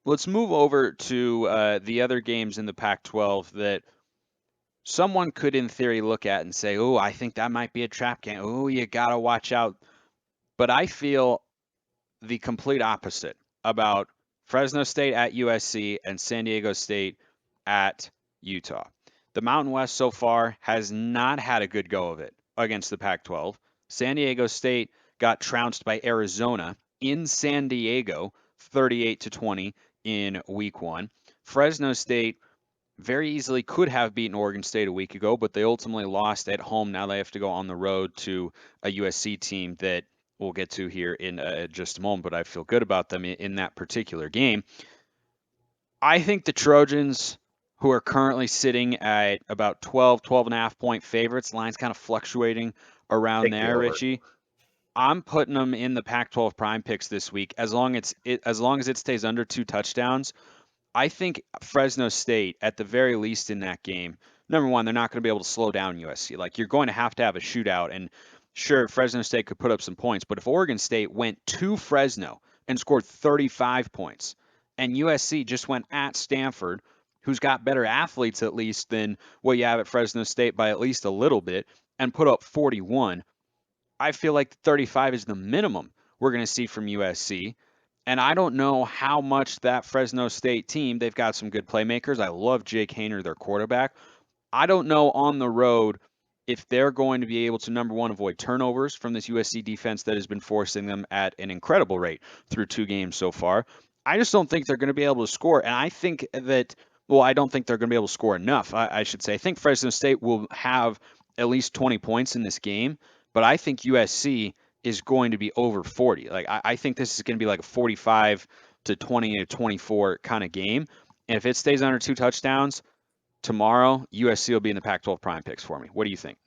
Let's move over to the other games in the Pac-12 that someone could, in theory, look at and say, "Oh, I think that might be a trap game. Oh, you gotta watch out." But I feel the complete opposite about Fresno State at USC and San Diego State at Utah. The Mountain West so far has not had a good go of it against the Pac-12. San Diego State got trounced by Arizona in San Diego, 38-20 in week 1. Fresno State very easily could have beaten Oregon State a week ago, but they ultimately lost at home. Now they have to go on the road to a USC team that we'll get to here in just a moment, but I feel good about them in that particular game. I think the Trojans, who are currently sitting at about 12 and a half point favorites, line's kind of fluctuating around Take the there, over. Richie. I'm putting them in the Pac-12 prime picks this week as long as it stays under 2 touchdowns. I think Fresno State, at the very least in that game, number one, they're not going to be able to slow down USC. Like, you're going to have a shootout. And sure, Fresno State could put up some points, but if Oregon State went to Fresno and scored 35 points, and USC just went at Stanford, who's got better athletes at least than what you have at Fresno State by at least a little bit, and put up 41, I feel like 35 is the minimum we're going to see from USC. And I don't know how much that Fresno State team, they've got some good playmakers. I love Jake Haener, their quarterback. I don't know on the road if they're going to be able to, number one, avoid turnovers from this USC defense that has been forcing them at an incredible rate through 2 games so far. I just don't think they're going to be able to score. And I think that, well, I don't think they're going to be able to score enough, I should say. I think Fresno State will have at least 20 points in this game, but I think USC is going to be over 40. Like, I think this is going to be like a 45-20 or 24 kind of game. And if it stays under 2 touchdowns, tomorrow, USC will be in the Pac-12 prime picks for me. What do you think?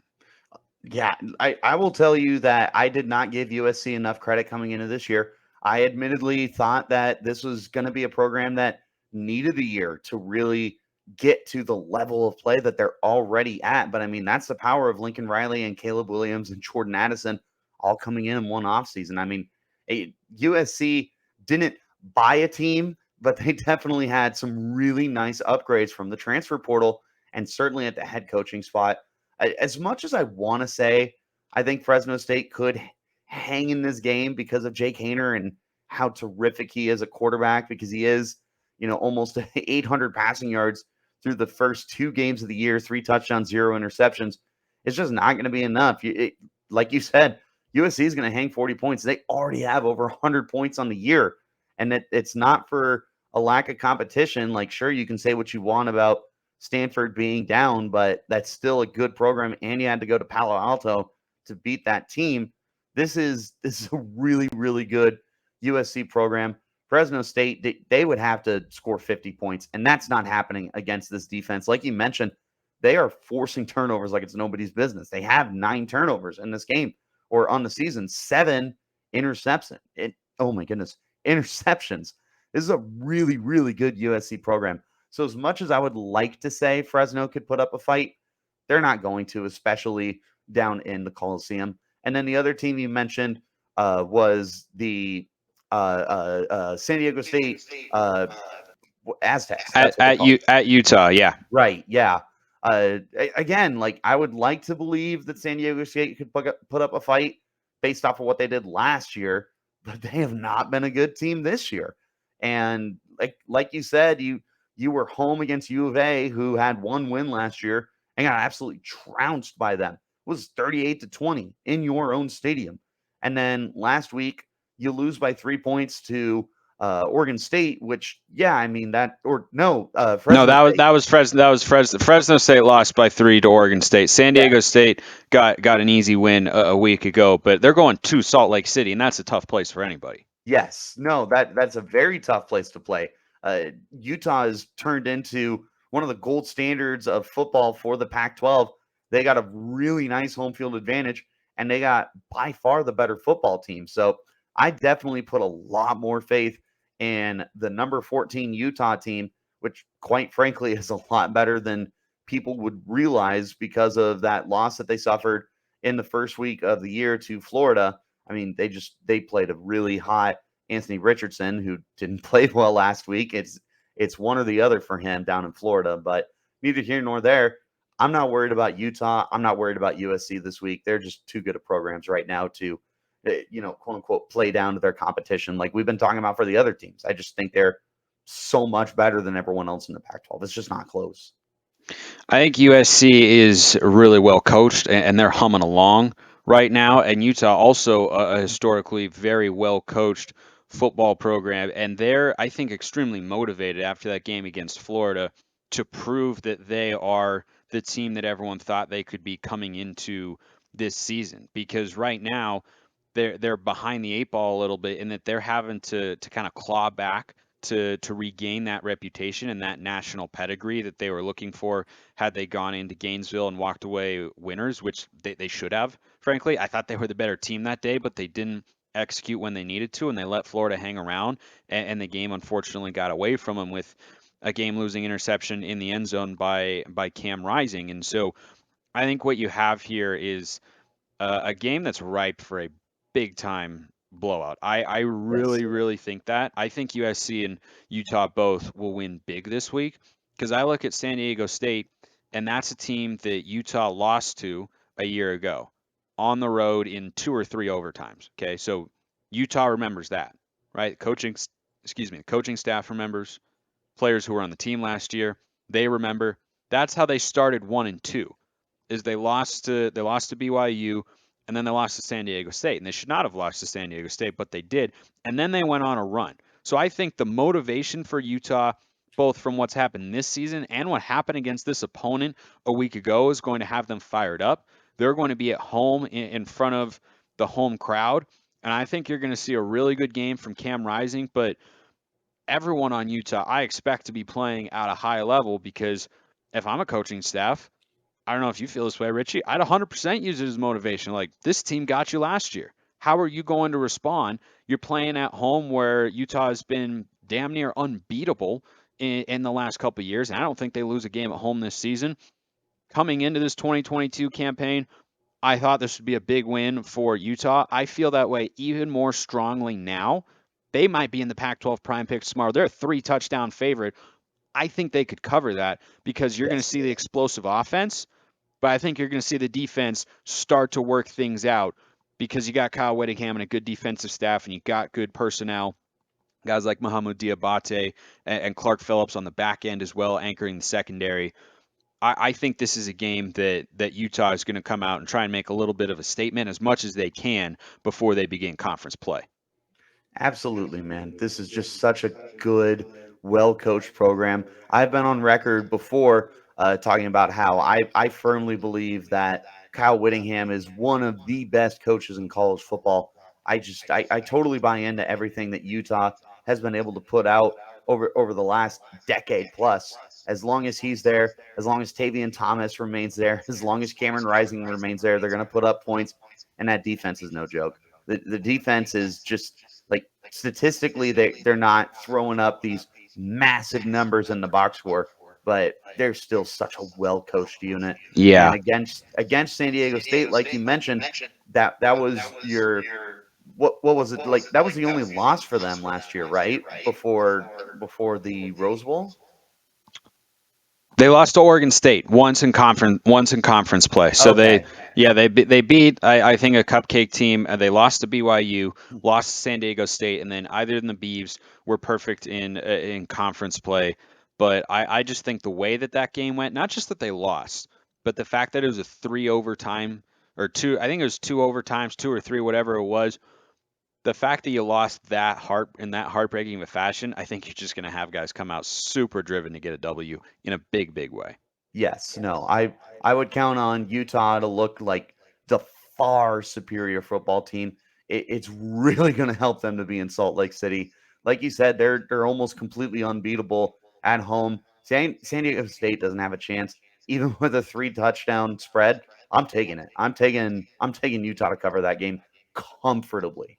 Yeah, I will tell you that I did not give USC enough credit coming into this year. I admittedly thought that this was going to be a program that needed a year to really get to the level of play that they're already at. But I mean, that's the power of Lincoln Riley and Caleb Williams and Jordan Addison all coming in one offseason. I mean, USC didn't buy a team, but they definitely had some really nice upgrades from the transfer portal and certainly at the head coaching spot. As much as I want to say, I think Fresno State could hang in this game because of Jake Haener and how terrific he is a quarterback, because he is, almost 800 passing yards through the first 2 games of the year, 3 touchdowns, 0 interceptions. It's just not going to be enough. Like you said, USC is going to hang 40 points. They already have over 100 points on the year. And it's not for a lack of competition. Like, sure, you can say what you want about Stanford being down, but that's still a good program. And you had to go to Palo Alto to beat that team. This is a really, really good USC program. Fresno State, they would have to score 50 points, and that's not happening against this defense. Like you mentioned, they are forcing turnovers like it's nobody's business. They have 9 turnovers in this game or on the season, 7 interceptions. Oh my goodness, interceptions. This is a really, really good USC program. So as much as I would like to say Fresno could put up a fight, they're not going to, especially down in the Coliseum. And then the other team you mentioned was the San Diego State Aztecs. That's what they're called. At Utah, yeah. Right, yeah. Again, like, I would like to believe that San Diego State could put up a fight based off of what they did last year, but they have not been a good team this year. And like you said, you were home against U of A, who had 1 win last year and got absolutely trounced by them. It was 38-20 in your own stadium. And then last week, you lose by 3 points to Oregon State, which, yeah, I mean No, Fresno State. that was Fresno. That was Fresno. Fresno State lost by 3 to Oregon State. San Yeah. Diego State got an easy win a week ago, but they're going to Salt Lake City, and that's a tough place for anybody. Yes, no, that's a very tough place to play. Utah has turned into one of the gold standards of football for the Pac-12. They got a really nice home field advantage, and they got by far the better football team. So I definitely put a lot more faith in the number 14 Utah team, which quite frankly is a lot better than people would realize because of that loss that they suffered in the first week of the year to Florida. I mean, they played a really hot Anthony Richardson, who didn't play well last week. It's one or the other for him down in Florida, but neither here nor there. I'm not worried about Utah. I'm not worried about USC this week. They're just too good at programs right now to, quote unquote, play down to their competition like we've been talking about for the other teams. I just think they're so much better than everyone else in the Pac-12. It's just not close. I think USC is really well coached and they're humming along right now. And Utah also a historically very well coached football program. And they're, I think, extremely motivated after that game against Florida to prove that they are the team that everyone thought they could be coming into this season. Because right now, they're behind the eight ball a little bit in that they're having to kind of claw back to regain that reputation and that national pedigree that they were looking for had they gone into Gainesville and walked away winners, which they should have, frankly. I thought they were the better team that day, but they didn't execute when they needed to, and they let Florida hang around, and the game unfortunately got away from them with a game-losing interception in the end zone by Cam Rising. And so I think what you have here is a game that's ripe for a big time blowout. I Yes. really, really think that. I think USC and Utah both will win big this week because I look at San Diego State, and that's a team that Utah lost to a year ago on the road in two or three overtimes. Okay, so Utah remembers that, right? Coaching staff remembers. Players who were on the team last year, they remember. That's how they started 1-2 is they lost to BYU and then they lost to San Diego State. And they should not have lost to San Diego State, but they did. And then they went on a run. So I think the motivation for Utah, both from what's happened this season and what happened against this opponent a week ago, is going to have them fired up. They're going to be at home in front of the home crowd. And I think you're going to see a really good game from Cam Rising. But everyone on Utah, I expect to be playing at a high level because if I'm a coaching staff, I don't know if you feel this way, Richie. I'd 100% use it as motivation. Like, this team got you last year. How are you going to respond? You're playing at home where Utah has been damn near unbeatable in the last couple of years. And I don't think they lose a game at home this season. Coming into this 2022 campaign, I thought this would be a big win for Utah. I feel that way even more strongly now. They might be in the Pac-12 prime picks tomorrow. They're a 3-touchdown favorite. I think they could cover that because you're going to Yes. see the explosive offense, but I think you're going to see the defense start to work things out because you got Kyle Whittingham and a good defensive staff, and you got good personnel. Guys like Mohamed Diabate and Clark Phillips on the back end as well, anchoring the secondary. I think this is a game that Utah is going to come out and try and make a little bit of a statement as much as they can before they begin conference play. Absolutely, man. This is just such a good, well coached program. I've been on record before talking about how I firmly believe that Kyle Whittingham is one of the best coaches in college football. I totally buy into everything that Utah has been able to put out over the last decade plus. As long as he's there, as long as Tavian Thomas remains there, as long as Cameron Rising remains there, they're going to put up points. And that defense is no joke. The defense is just like statistically they're not throwing up these massive numbers in the box score, but they're still such a well coached unit. And Yeah. against San Diego State, like you mentioned, that was your what was it like? That was the only loss for them last year, right? Before the Rose Bowl. They lost to Oregon State once in conference play. So Okay. they beat I think a cupcake team. They lost to BYU, lost to San Diego State, and then either of the Beavs were perfect in conference play. But I just think the way that game went, not just that they lost, but the fact that it was a three overtime or two. I think it was two overtimes, two or three, whatever it was. The fact that you lost in that heartbreaking of a fashion, I think you're just going to have guys come out super driven to get a W in a big, big way. Yes, no, I would count on Utah to look like the far superior football team. It's really going to help them to be in Salt Lake City. Like you said, they're almost completely unbeatable at home. San Diego State doesn't have a chance, even with a 3 touchdown spread. I'm taking it. I'm taking Utah to cover that game comfortably.